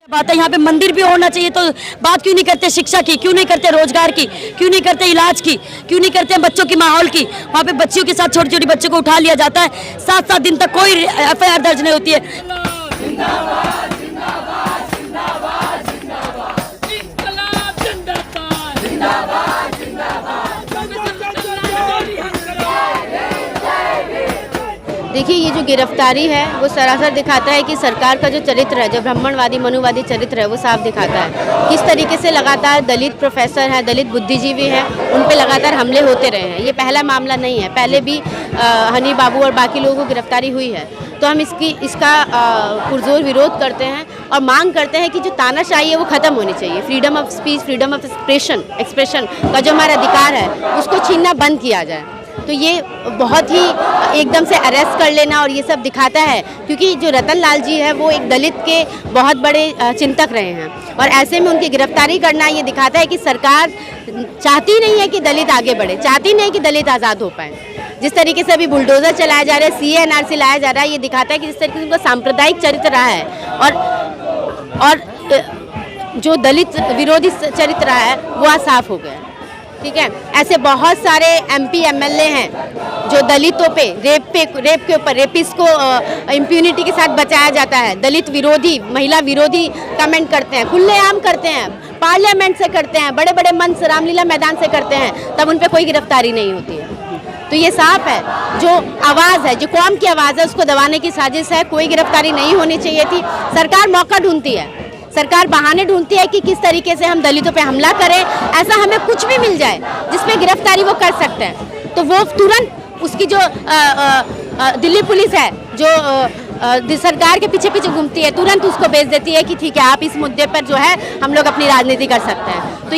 बात है, यहाँ पे मंदिर भी होना चाहिए, तो बात क्यों नहीं करते शिक्षा की, क्यों नहीं करते रोजगार की, क्यों नहीं करते इलाज की, क्यों नहीं करते बच्चों की माहौल की। वहाँ पे बच्चियों के साथ छोटी छोटी बच्चों को उठा लिया जाता है, 7-7 दिन तक कोई FIR दर्ज नहीं होती है। देखिए, ये जो गिरफ्तारी है वो सरासर दिखाता है कि सरकार का जो चरित्र है, जो ब्राह्मणवादी मनुवादी चरित्र है, वो साफ दिखाता है। किस तरीके से लगातार दलित प्रोफेसर हैं, दलित बुद्धिजीवी हैं, उन पे लगातार हमले होते रहे हैं। ये पहला मामला नहीं है, पहले भी हनी बाबू और बाकी लोगों को गिरफ्तारी हुई है। तो हम इसका पुरजोर विरोध करते हैं और मांग करते हैं कि जो तानाशाही है वो ख़त्म होनी चाहिए। Freedom of speech, freedom of expression का जो हमारा अधिकार है उसको छीनना बंद किया जाए। तो ये बहुत ही एकदम से अरेस्ट कर लेना और ये सब दिखाता है, क्योंकि जो रतन लाल जी है वो एक दलित के बहुत बड़े चिंतक रहे हैं और ऐसे में उनकी गिरफ्तारी करना ये दिखाता है कि सरकार चाहती नहीं है कि दलित आगे बढ़े, चाहती नहीं कि दलित आज़ाद हो पाए। जिस तरीके से अभी बुलडोज़र चलाया जा रहा है, CA/NRC लाया जा रहा है, ये दिखाता है कि जिस तरीके से उनका सांप्रदायिक चरित्र रहा है और जो दलित विरोधी चरित्र रहा है वो आज साफ हो गया। ठीक है, ऐसे बहुत सारे MP MLA हैं जो दलितों पे रेप के ऊपर रेपिस्ट को इम्प्यूनिटी के साथ बचाया जाता है। दलित विरोधी, महिला विरोधी कमेंट करते हैं, खुलेआम करते हैं, पार्लियामेंट से करते हैं, बड़े बड़े मंच रामलीला मैदान से करते हैं, तब उन पे कोई गिरफ्तारी नहीं होती है। तो ये साफ है, जो आवाज़ है, जो कौम की आवाज़ है, उसको दबाने की साजिश है। कोई गिरफ्तारी नहीं होनी चाहिए थी। सरकार मौका ढूंढती है, सरकार बहाने ढूंढती है कि किस तरीके से हम दलितों पे हमला करें, ऐसा हमें कुछ भी मिल जाए जिसमें गिरफ्तारी वो कर सकते हैं, तो वो तुरंत उसकी जो दिल्ली पुलिस है जो सरकार के पीछे पीछे घूमती है, तुरंत उसको भेज देती है कि ठीक है, आप इस मुद्दे पर जो है हम लोग अपनी राजनीति कर सकते हैं। तो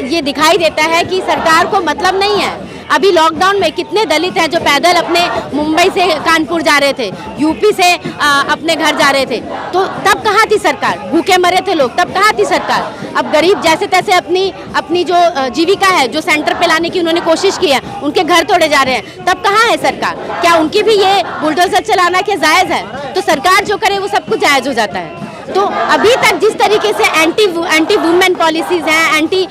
ये दिखाई देता है कि सरकार को मतलब नहीं है। अभी लॉकडाउन में कितने दलित हैं जो पैदल अपने मुंबई से कानपुर जा रहे थे, यूपी से अपने घर जा रहे थे, तो तब कहाँ थी सरकार? भूखे मरे थे लोग, तब कहाँ थी सरकार? अब गरीब जैसे तैसे अपनी जो जीविका है, जो सेंटर पे लाने की उन्होंने कोशिश की है, उनके घर तोड़े जा रहे हैं, तब कहाँ है सरकार? क्या उनकी भी ये बुलडोजर चलाना क्या जायज़ है? तो सरकार जो करे वो सब कुछ जायज़ हो जाता है। तो अभी तक जिस तरीके से एंटी वुमेन पॉलिसीज़ हैं, एंटी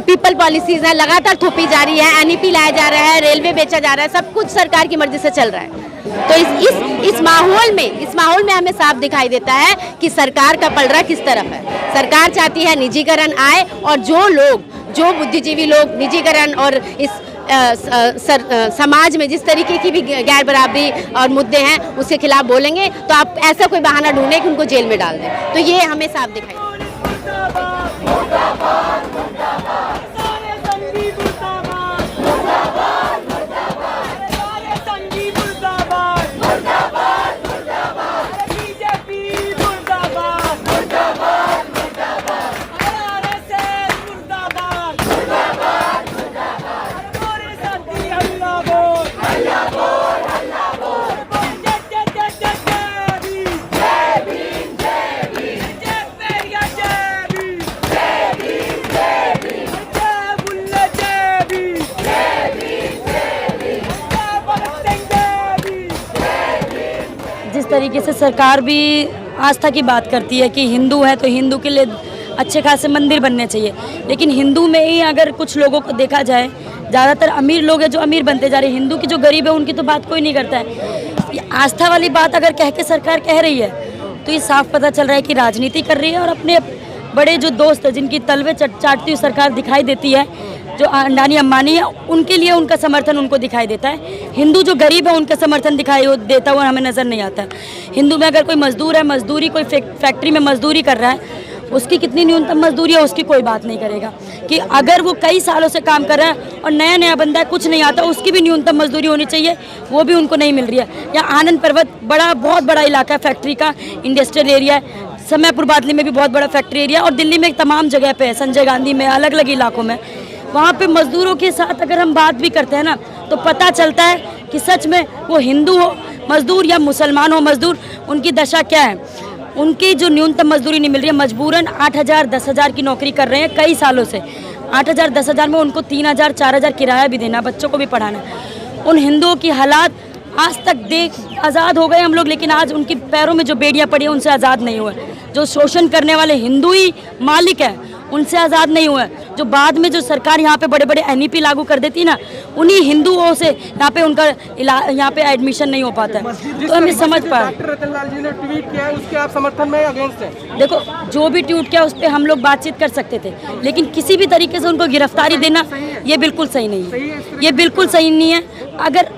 पीपल पॉलिसीज़ हैं, लगातार थोपी जा रही है, NEP लाया जा रहा है, रेलवे बेचा जा रहा है, सब कुछ सरकार की मर्जी से चल रहा है। तो इस माहौल में हमें साफ दिखाई देता है कि सरकार का पलड़ा किस तरफ है। सरकार चाहती है निजीकरण आए और जो बुद्धिजीवी लोग निजीकरण और इस समाज में जिस तरीके की भी गैर बराबरी और मुद्दे हैं उसके खिलाफ बोलेंगे, तो आप ऐसा कोई बहाना ढूंढें कि उनको जेल में डाल दें। तो ये हमें साफ दिखाई। जिस तरीके से सरकार भी आस्था की बात करती है कि हिंदू है तो हिंदू के लिए अच्छे खासे मंदिर बनने चाहिए, लेकिन हिंदू में ही अगर कुछ लोगों को देखा जाए, ज़्यादातर अमीर लोग हैं जो अमीर बनते जा रहे हैं, हिंदू की जो गरीब है उनकी तो बात कोई नहीं करता है। ये आस्था वाली बात अगर कह के सरकार कह रही है तो ये साफ पता चल रहा है कि राजनीति कर रही है और अपने बड़े जो दोस्त हैं जिनकी तलवे चाटती हुई सरकार दिखाई देती है, जो अंडानी अंबानी है, उनके लिए उनका समर्थन उनको दिखाई देता है। हिंदू जो गरीब है उनका समर्थन दिखाई देता हुआ हमें नज़र नहीं आता है। हिंदू में अगर कोई मजदूर है, मजदूरी कोई फैक्ट्री में मजदूरी कर रहा है, उसकी कितनी न्यूनतम मजदूरी है उसकी कोई बात नहीं करेगा। कि अगर वो कई सालों से काम कर रहा है और नया बंदा है, कुछ नहीं आता, उसकी भी न्यूनतम मजदूरी होनी चाहिए, वो भी उनको नहीं मिल रही है। या आनंद पर्वत बहुत बड़ा इलाका है, फैक्ट्री का इंडस्ट्रियल एरिया है, समयपुर बादली में भी बहुत बड़ा फैक्ट्री एरिया और दिल्ली में तमाम जगह पे है, संजय गांधी में, अलग अलग इलाकों में। वहाँ पे मजदूरों के साथ अगर हम बात भी करते हैं ना, तो पता चलता है कि सच में वो हिंदू हो मजदूर या मुसलमान हो मजदूर, उनकी दशा क्या है। उनकी जो न्यूनतम मजदूरी नहीं मिल रही है, मजबूरन 8,000 10,000 की नौकरी कर रहे हैं कई सालों से। 8,000 10,000 में उनको 3,000 4,000 किराया भी देना, बच्चों को भी पढ़ाना। उन हिंदुओं की हालात आज तक देख आज़ाद हो गए हम लोग, लेकिन आज उनकी पैरों में जो बेड़ियाँ पड़ी हैं उनसे आज़ाद नहीं हुए। जो शोषण करने वाले हिंदू ही मालिक हैं उनसे आज़ाद नहीं हुए। जो बाद में जो सरकार यहाँ पे बड़े बड़े NEP लागू कर देती है ना, उन्हीं हिंदुओं से यहाँ पे उनका यहाँ पे एडमिशन नहीं हो पाता है। तो हमें समझ पाए डॉक्टर रतनलाल जी ने ट्वीट किया है, उसके आप समर्थन में अगेंस्ट हैं? देखो, जो भी ट्वीट किया उस पर हम लोग बातचीत कर सकते थे, लेकिन किसी भी तरीके से उनको गिरफ्तारी देना ये बिल्कुल सही नहीं है। ये बिल्कुल सही नहीं है। अगर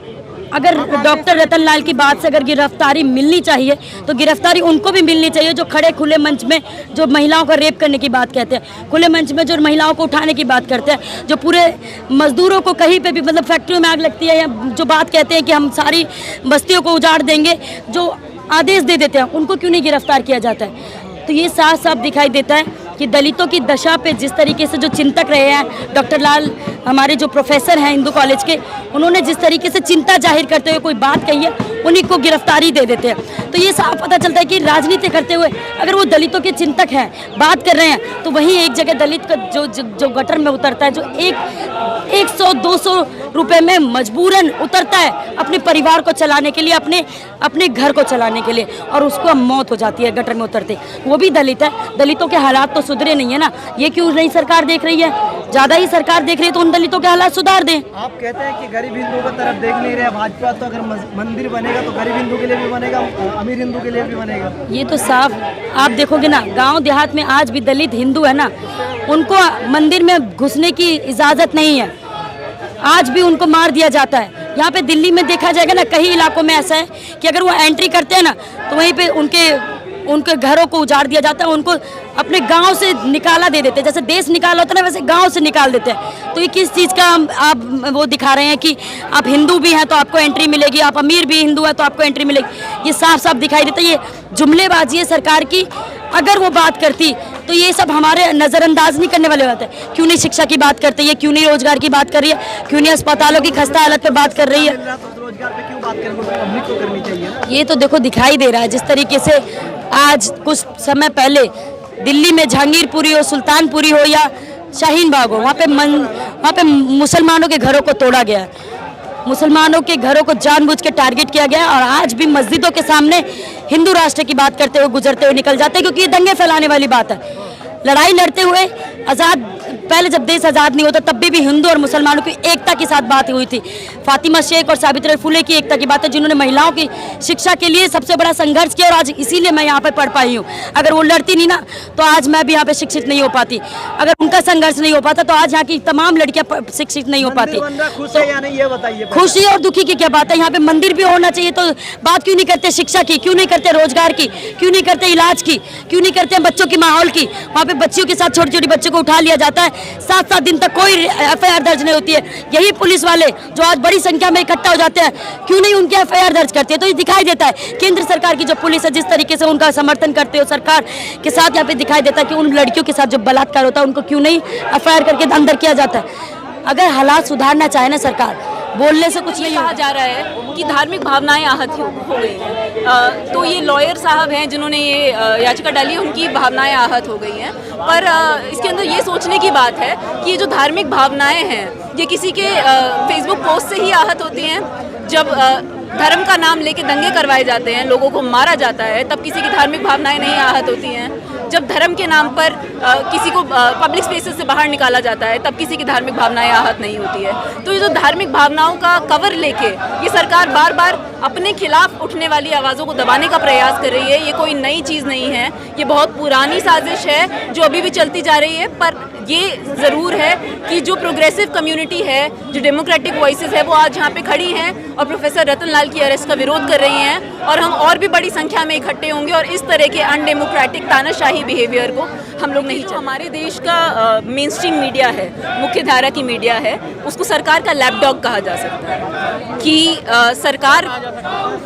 डॉक्टर रतनलाल की बात से अगर गिरफ्तारी मिलनी चाहिए तो गिरफ्तारी उनको भी मिलनी चाहिए जो खड़े खुले मंच में जो महिलाओं का रेप करने की बात कहते हैं, खुले मंच में जो महिलाओं को उठाने की बात करते हैं, जो पूरे मजदूरों को कहीं पे भी मतलब फैक्ट्रियों में आग लगती है या जो बात कहते हैं कि हम सारी बस्तियों को उजाड़ देंगे, जो आदेश दे देते हैं, उनको क्यों नहीं गिरफ्तार किया जाता है? तो ये साफ साफ दिखाई देता है कि दलितों की दशा पे जिस तरीके से जो चिंतक रहे हैं डॉक्टर लाल, हमारे जो प्रोफेसर हैं हिंदू कॉलेज के, उन्होंने जिस तरीके से चिंता जाहिर करते हुए कोई बात कही है, उन्हीं को गिरफ्तारी दे देते हैं। तो ये साफ पता चलता है कि राजनीति करते हुए अगर वो दलितों के चिंतक हैं, बात कर रहे हैं, तो वहीं एक जगह दलित का जो गटर में उतरता है, जो 100-200 रुपए में मजबूरन उतरता है अपने परिवार को चलाने के लिए, अपने घर को चलाने के लिए, और उसको मौत हो जाती है गटर में उतरते, वो भी दलित है। दलितों के हालात तो सुधरे नहीं है ना, ये क्यों नहीं सरकार देख रही है? ज़्यादा ही सरकार देख रही है तो उन दलितों के हालात सुधार दें। आप कहते हैं कि गरीब हिंदुओं की तरफ देख नहीं रहे भाजपा, तो अगर मंदिर बनेगा तो गरीब हिंदू के लिए भी बनेगा, अमीर हिंदू के लिए भी बनेगा। ये तो साफ आप देखोगे ना, गांव देहात में आज भी दलित हिंदू है ना, उनको मंदिर में घुसने की इजाज़त नहीं है, आज भी उनको मार दिया जाता है। यहाँ पे दिल्ली में देखा जाएगा ना, कई इलाकों में ऐसा है कि अगर वो एंट्री करते हैं ना तो वहीं पे उनके घरों को उजाड़ दिया जाता है, उनको अपने गांव से निकाला दे देते हैं। जैसे देश निकाला होता है ना, वैसे गांव से निकाल देते हैं। तो ये किस चीज़ का आप वो दिखा रहे हैं कि आप हिंदू भी हैं तो आपको एंट्री मिलेगी, आप अमीर भी हिंदू हैं तो आपको एंट्री मिलेगी? ये साफ साफ दिखाई देता है, ये जुमलेबाजी है सरकार की। अगर वो बात करती तो ये सब हमारे नज़रअंदाज नहीं करने वाले बात है। क्यों नहीं शिक्षा की बात करते है, क्यों नहीं रोजगार की बात कर रही है, क्यों नहीं अस्पतालों की खस्ता हालत पे बात कर रही है? रोजगार पे क्यों बात करेंगे, पब्लिक को करनी चाहिए ना। ये तो देखो दिखाई दे रहा है, जिस तरीके से आज कुछ समय पहले दिल्ली में जहांगीरपुरी हो, सुल्तानपुरी हो या शाहीन बाग हो, वहाँ पे मुसलमानों के घरों को तोड़ा गया है, मुसलमानों के घरों को जानबूझ के टारगेट किया गया है, और आज भी मस्जिदों के सामने हिंदू राष्ट्र की बात करते हुए गुजरते हुए निकल जाते हैं, क्योंकि ये दंगे फैलाने वाली बात है। लड़ाई लड़ते हुए आज़ाद, पहले जब देश आज़ाद नहीं होता तब भी हिंदू और मुसलमानों की एकता के साथ बात हुई थी। फातिमा शेख और सावित्री फुले की एकता की बात है, जिन्होंने महिलाओं की शिक्षा के लिए सबसे बड़ा संघर्ष किया, और आज इसीलिए मैं यहाँ पर पढ़ पाई हूँ। अगर वो लड़ती नहीं ना तो आज मैं भी यहाँ पे शिक्षित नहीं हो पाती। अगर उनका संघर्ष नहीं हो पाता तो आज यहाँ की तमाम लड़कियाँ शिक्षित नहीं हो पाती। खुश है या नहीं ये बताइए। खुशी और दुखी की क्या बात है? यहाँ पे मंदिर भी होना चाहिए, तो बात क्यों नहीं करते शिक्षा की, क्यों नहीं करते रोजगार की, क्यों नहीं करते इलाज की, क्यों नहीं करते बच्चों की माहौल की? वहाँ पे बच्चियों के साथ छोटी छोटी बच्चों को उठा लिया जाता है, 7-7 दिन तक कोई FIR दर्ज नहीं होती है। यही पुलिस वाले जो आज बड़ी संख्या में इकट्ठा हो जाते हैं, क्यों नहीं उनकी FIR दर्ज करती है? तो ये दिखाई देता है केंद्र सरकार की जो पुलिस है, जिस तरीके से उनका समर्थन करते हो सरकार के साथ, यहाँ पे दिखाई देता है कि उन लड़कियों के साथ जो बलात्कार होता है उनको क्यों नहीं FIR करके अंदर किया जाता है। अगर हालात सुधारना चाहे ना सरकार, बोलने से कुछ नहीं कहा जा रहा है कि धार्मिक भावनाएं आहत हो गई हैं। तो ये लॉयर साहब हैं जिन्होंने ये याचिका डाली है, उनकी भावनाएं आहत हो गई हैं। पर इसके अंदर ये सोचने की बात है कि ये जो धार्मिक भावनाएं हैं ये किसी के फेसबुक पोस्ट से ही आहत होती हैं। जब धर्म का नाम लेके दंगे करवाए जाते हैं, लोगों को मारा जाता है, तब किसी की धार्मिक भावनाएं नहीं आहत होती हैं। जब धर्म के नाम पर किसी को पब्लिक स्पेसेस से बाहर निकाला जाता है, तब किसी की धार्मिक भावनाएं आहत नहीं होती है। तो ये जो धार्मिक भावनाओं का कवर लेके ये सरकार बार बार अपने खिलाफ उठने वाली आवाज़ों को दबाने का प्रयास कर रही है, ये कोई नई चीज़ नहीं है, ये बहुत पुरानी साजिश है जो अभी भी चलती जा रही है। पर ये ज़रूर है कि जो प्रोग्रेसिव कम्युनिटी है, जो डेमोक्रेटिक वॉइसेस है, वो आज यहाँ पे खड़ी हैं और प्रोफेसर रतनलाल की अरेस्ट का विरोध कर रही हैं, और हम और भी बड़ी संख्या में इकट्ठे होंगे, और इस तरह के अनडेमोक्रेटिक तानाशाही बिहेवियर को हम लोग नहीं। जो हमारे देश का मेन स्ट्रीम मीडिया है, मुख्य धारा की मीडिया है, उसको सरकार का लैपडॉग कहा जा सकता है कि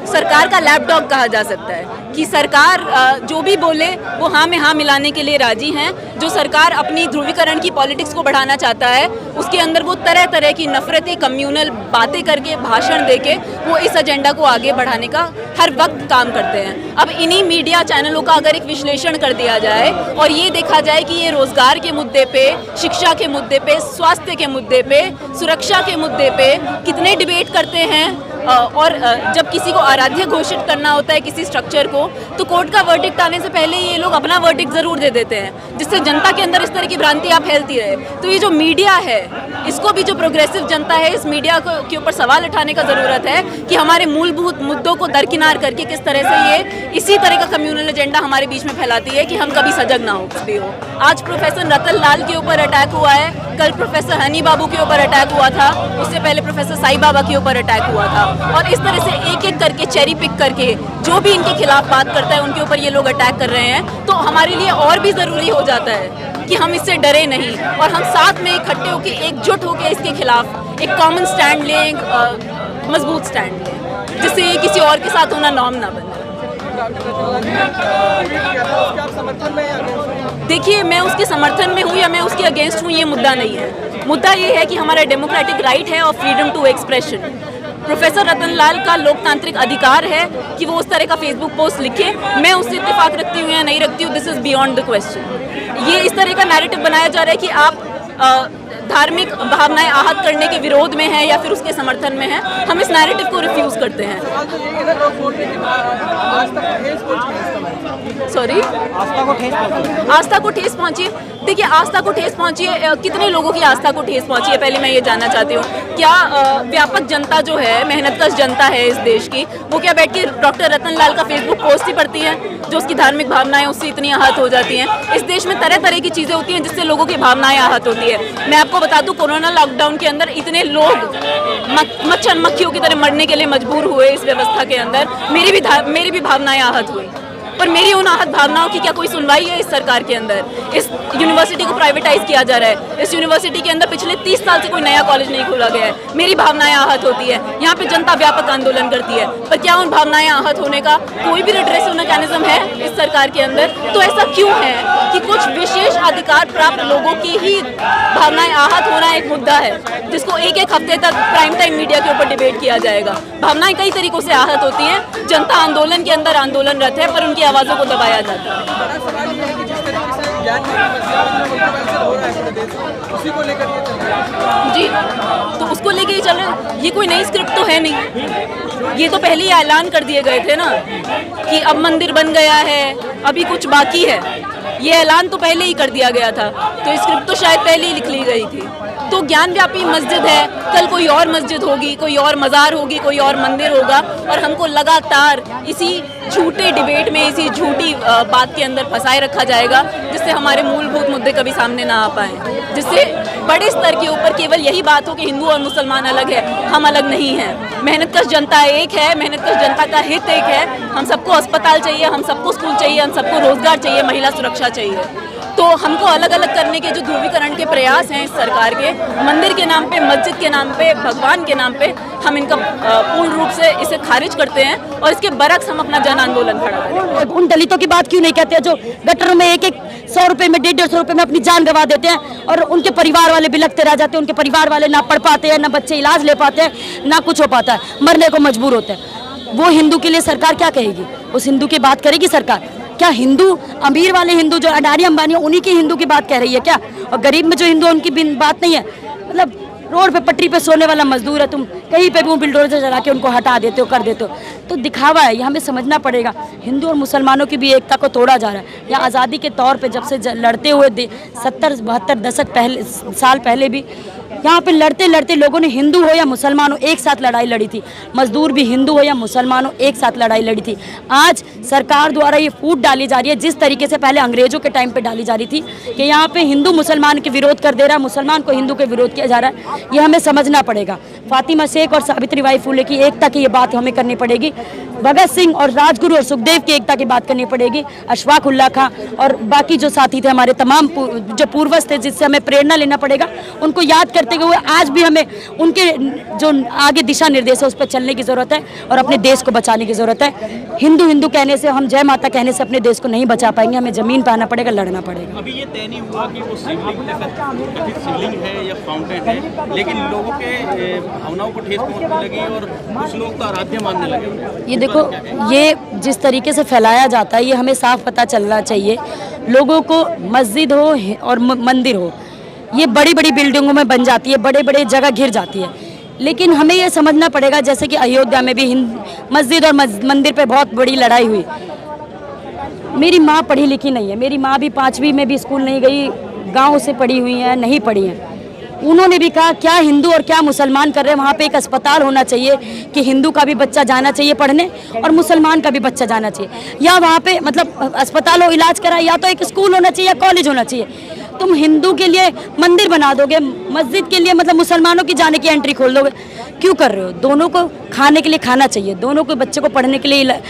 सरकार का लैपडॉग कहा जा सकता है कि सरकार जो भी बोले वो हाँ में हाँ मिलाने के लिए राजी हैं। जो सरकार अपनी ध्रुवीकरण की पॉलिटिक्स को बढ़ाना चाहता है, उसके अंदर वो तरह तरह की नफरती कम्युनल बातें करके, भाषण देके वो इस एजेंडा को आगे बढ़ाने का हर वक्त काम करते हैं। अब इन्हीं मीडिया चैनलों का अगर एक विश्लेषण कर दिया जाए और ये देखा जाए कि ये रोजगार के मुद्दे पे, शिक्षा के मुद्दे पे, स्वास्थ्य के मुद्दे पे, सुरक्षा के मुद्दे पे कितने डिबेट करते हैं, और जब किसी को आराध्य घोषित करना होता है किसी स्ट्रक्चर को, तो कोर्ट का वर्डिक्ट आने से पहले ये लोग अपना वर्डिक्ट ज़रूर दे देते हैं, जिससे जनता के अंदर इस तरह की भ्रांतियाँ फैलती रहे। तो ये जो मीडिया है, इसको भी जो प्रोग्रेसिव जनता है, इस मीडिया के ऊपर सवाल उठाने का ज़रूरत है कि हमारे मूलभूत मुद्दों को दरकिनार करके किस तरह से ये इसी तरह का कम्युनल एजेंडा हमारे बीच में फैलाती है कि हम कभी सजग ना हो। आज प्रोफेसर रतन लाल के ऊपर अटैक हुआ है, कल प्रोफेसर हनी बाबू के ऊपर अटैक हुआ था, उससे पहले प्रोफेसर साई बाबा के ऊपर अटैक हुआ था, और इस तरह से एक एक करके चेरी पिक करके जो भी इनके खिलाफ बात करता है उनके ऊपर ये लोग अटैक कर रहे हैं। तो हमारे लिए और भी ज़रूरी हो जाता है कि हम इससे डरे नहीं और हम साथ में इकट्ठे होकर एकजुट होकर इसके खिलाफ एक कॉमन स्टैंड लें, एक मजबूत स्टैंड लें, जिससे ये किसी और के साथ होना नॉर्म ना बने। देखिए, मैं उसके समर्थन में हूँ या मैं उसके अगेंस्ट हूँ, ये मुद्दा नहीं है। मुद्दा ये है कि हमारा डेमोक्रेटिक राइट है और फ्रीडम टू एक्सप्रेशन। प्रोफेसर रतन लाल का लोकतांत्रिक अधिकार है कि वो उस तरह का फेसबुक पोस्ट लिखे। मैं उससे इत्तेफाक रखती हूँ या नहीं रखती हूँ, this is beyond the question. ये इस तरह का नैरेटिव बनाया जा रहा है कि आप धार्मिक भावनाएं आहत करने के विरोध में है या फिर उसके समर्थन में है। हम इस नैरेटिव को रिफ्यूज़ करते हैं। सॉरी, आस्था को ठेस पहुंची। देखिए, आस्था को ठेस पहुंची है, कितने लोगों की आस्था को ठेस पहुंची है, पहले मैं ये जानना चाहती हूँ। क्या व्यापक जनता जो है, मेहनतकश जनता है इस देश की, वो क्या बैठ के डॉक्टर रतन लाल का फेसबुक पोस्ट ही पढ़ती है जो उसकी धार्मिक भावनाएं उससे इतनी आहत हो जाती हैं? इस देश में तरह तरह की चीज़ें होती हैं जिससे लोगों की भावनाएं आहत होती है। मैं आपको बता दूं, कोरोना लॉकडाउन के अंदर इतने लोग मच्छर मक्खियों की तरह मरने के लिए मजबूर हुए इस व्यवस्था के अंदर। मेरी भी भावनाएं आहत हुई, पर मेरी उन आहत भावनाओं की क्या कोई सुनवाई है इस सरकार के अंदर? इस यूनिवर्सिटी को प्राइवेटाइज किया जा रहा है। इस यूनिवर्सिटी के अंदर पिछले 30 साल से कोई नया कॉलेज नहीं खोला गया है। मेरी भावनाएं आहत होती है। यहाँ पे जनता व्यापक आंदोलन करती है, पर क्या उन भावनाएं आहत होने का कोई भी रिड्रेसिव मैकेनिज्म है इस सरकार के अंदर? तो ऐसा क्यों है कि कुछ विशेष अधिकार प्राप्त लोगों की ही भावनाएं आहत होना एक मुद्दा है जिसको एक एक हफ्ते तक प्राइम टाइम मीडिया के ऊपर डिबेट किया जाएगा? भावनाएं कई तरीकों से आहत होती हैं। जनता आंदोलन के अंदर आंदोलनरत है, पर उनकी आवाज़ों को दबाया जाता है। जी, तो उसको लेके ही चल रहे हैं। ये कोई नई स्क्रिप्ट तो है नहीं, ये तो पहले ही ऐलान कर दिए गए थे ना कि अब मंदिर बन गया है, अभी कुछ बाकी है। ये ऐलान तो पहले ही कर दिया गया था, तो स्क्रिप्ट तो शायद पहले ही लिख ली गई थी। तो ज्ञान व्यापी मस्जिद है, कल कोई और मस्जिद होगी, कोई और मज़ार होगी, कोई और मंदिर होगा, और हमको लगातार इसी झूठे डिबेट में, इसी झूठी बात के अंदर फंसाए रखा जाएगा, जिससे हमारे मूलभूत मुद्दे कभी सामने ना आ पाएँ, जिससे बड़े स्तर के ऊपर केवल यही बात हो कि हिंदू और मुसलमान अलग है। हम अलग नहीं हैं। मेहनतकश जनता एक है, मेहनतकश जनता का हित एक है। हम सबको अस्पताल चाहिए, हम सबको स्कूल चाहिए, हम सबको रोजगार चाहिए, महिला सुरक्षा चाहिए। तो हमको अलग अलग करने के जो ध्रुवीकरण के प्रयास हैं इस सरकार के, मंदिर के नाम पे, मस्जिद के नाम पे, भगवान के नाम पे, हम इनका पूर्ण रूप से इसे खारिज करते हैं और इसके बरक्स हम अपना जन आंदोलन खड़ा करें। उन दलितों की बात क्यों नहीं कहते हैं जो गटरों में एक 100 रुपए में, 150 रुपए में अपनी जान गंवा देते हैं और उनके परिवार वाले बिलखते रह जाते हैं। उनके परिवार वाले ना पढ़ पाते हैं, ना बच्चे इलाज ले पाते हैं, ना कुछ हो पाता है, मरने को मजबूर होते हैं। वो हिंदू के लिए सरकार क्या कहेगी? उस हिंदू की बात करेगी सरकार? क्या हिंदू, अमीर वाले हिंदू जो अडानी अंबानी उन्हीं की हिंदू की बात कह रही है क्या? और गरीब में जो हिंदू उनकी बात नहीं है? मतलब रोड पे पटरी पे सोने वाला मजदूर है, तुम कहीं पे भी वो बिल्डोजर चला के उनको हटा देते हो, कर देते हो, तो दिखावा है। ये हमें समझना पड़ेगा। हिंदू और मुसलमानों की भी एकता को तोड़ा जा रहा है। या आज़ादी के तौर पे जब से लड़ते हुए 70-72 दशक साल पहले भी यहाँ पे लड़ते लड़ते लोगों ने, हिंदू हो या मुसलमान हो, एक साथ लड़ाई लड़ी थी। मजदूर भी हिंदू हो या मुसलमान हो, एक साथ लड़ाई लड़ी थी। आज सरकार द्वारा ये फूट डाली जा रही है जिस तरीके से पहले अंग्रेजों के टाइम पे डाली जा रही थी कि यहाँ पे हिंदू मुसलमान के विरोध कर दे रहा है, मुसलमान को हिंदू के विरोध किया जा रहा है। ये हमें समझना पड़ेगा। फातिमा शेख और सावित्रीबाई फुले की एकता की ये बात हमें करनी पड़ेगी। भगत सिंह और राजगुरु और सुखदेव की एकता की बात करनी पड़ेगी। अशफाक उल्लाह खां और बाकी जो साथी थे हमारे, तमाम जो पूर्वज थे जिससे हमें प्रेरणा लेना पड़ेगा, उनको याद करते हुए आज भी हमें उनके जो आगे दिशा निर्देश है उस पर चलने की ज़रूरत है और अपने देश को बचाने की ज़रूरत है। हिंदू हिंदू कहने से, हम जय माता कहने से अपने देश को नहीं बचा पाएंगे। हमें ज़मीन पर आना पड़ेगा, लड़ना पड़ेगा। अभी ये तय नहीं हुआ कि वो शिवलिंग कथित शिवलिंग है या फाउंटेन है, लेकिन लोगों के भावनाओं को ठेस पहुंचने लगी और कुछ लोग तो आराध्य मानने लगे। ये देखो, ये जिस तरीके से फैलाया जाता है, ये हमें साफ पता चलना चाहिए। लोगों को मस्जिद हो और मंदिर हो, ये बड़ी बड़ी बिल्डिंगों में बन जाती है, बड़े बड़े जगह घिर जाती है, लेकिन हमें ये समझना पड़ेगा, जैसे कि अयोध्या में भी मस्जिद और मंदिर पे बहुत बड़ी लड़ाई हुई। मेरी माँ पढ़ी लिखी नहीं है, मेरी माँ भी 5वीं में भी स्कूल नहीं गई, गांव से पढ़ी हुई हैं, नहीं पढ़ी हैं। उन्होंने भी कहा क्या हिंदू और क्या मुसलमान कर रहे हैं, वहाँ पे एक अस्पताल होना चाहिए कि हिंदू का भी बच्चा जाना चाहिए पढ़ने और मुसलमान का भी बच्चा जाना चाहिए, या वहाँ पे मतलब अस्पताल हो, इलाज कराए, या तो एक स्कूल होना चाहिए या कॉलेज होना चाहिए। तुम हिंदू के लिए मंदिर बना दोगे, मस्जिद के लिए मतलब मुसलमानों की जाने की एंट्री खोल दोगे, क्यों कर रहे हो? दोनों को खाने के लिए खाना चाहिए, दोनों को बच्चे को पढ़ने के लिए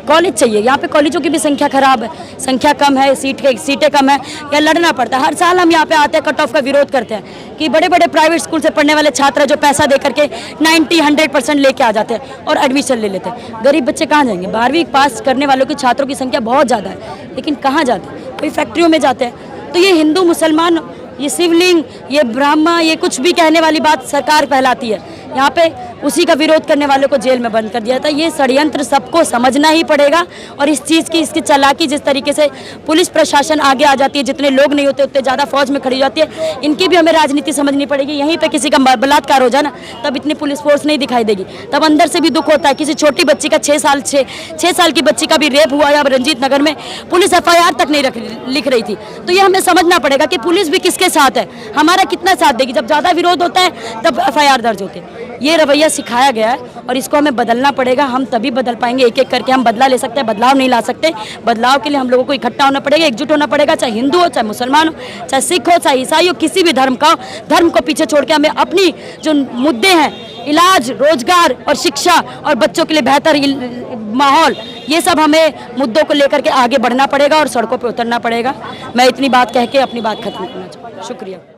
कॉलेज चाहिए। यहाँ पे कॉलेजों की भी संख्या खराब है, संख्या कम है, सीटें कम है, या लड़ना पड़ता है। हर साल हम यहाँ पे आते हैं, कट ऑफ का विरोध करते हैं कि बड़े बड़े प्राइवेट स्कूल से पढ़ने वाले छात्र जो पैसा दे करके 90-100% लेके आ जाते हैं और एडमिशन ले लेते हैं। गरीब बच्चे कहाँ जाएंगे? 12वीं पास करने वालों की छात्रों की संख्या बहुत ज़्यादा है, लेकिन कहाँ जाते हैं? कोई फैक्ट्रियों में जाते हैं। तो ये हिंदू मुसलमान, ये शिवलिंग, ये ब्राह्मण, ये कुछ भी कहने वाली बात सरकार फैलाती है। यहाँ पे उसी का विरोध करने वालों को जेल में बंद कर दिया था। ये षड्यंत्र सबको समझना ही पड़ेगा, और इस चीज़ की, इसकी चालाकी, जिस तरीके से पुलिस प्रशासन आगे आ जाती है, जितने लोग नहीं होते उतने ज़्यादा फौज में खड़ी जाती है, इनकी भी हमें राजनीति समझनी पड़ेगी। यहीं पे किसी का बलात्कार हो जाए ना, तब इतनी पुलिस फोर्स नहीं दिखाई देगी, तब अंदर से भी दुख होता है। किसी छोटी बच्ची का 6 साल की बच्ची का भी रेप हुआ या रंजीत नगर में, पुलिस FIR तक नहीं लिख रही थी। तो ये हमें समझना पड़ेगा कि पुलिस भी किसके साथ है, हमारा कितना साथ देगी। जब ज़्यादा विरोध होता है तब FIR दर्ज होते हैं। ये रवैया सिखाया गया है और इसको हमें बदलना पड़ेगा। हम तभी बदल पाएंगे, एक एक करके हम बदला ले सकते हैं, बदलाव नहीं ला सकते। बदलाव के लिए हम लोगों को इकट्ठा होना पड़ेगा, एकजुट होना पड़ेगा, चाहे हिंदू हो, चाहे मुसलमान हो, चाहे सिख हो, चाहे ईसाई हो, किसी भी धर्म का हो। धर्म को पीछे छोड़ के हमें अपनी जो मुद्दे हैं, इलाज, रोजगार और शिक्षा और बच्चों के लिए बेहतर माहौल, ये सब हमें मुद्दों को लेकर के आगे बढ़ना पड़ेगा और सड़कों पर उतरना पड़ेगा। मैं इतनी बात कह के अपनी बात खत्म करना चाहूँगी। शुक्रिया।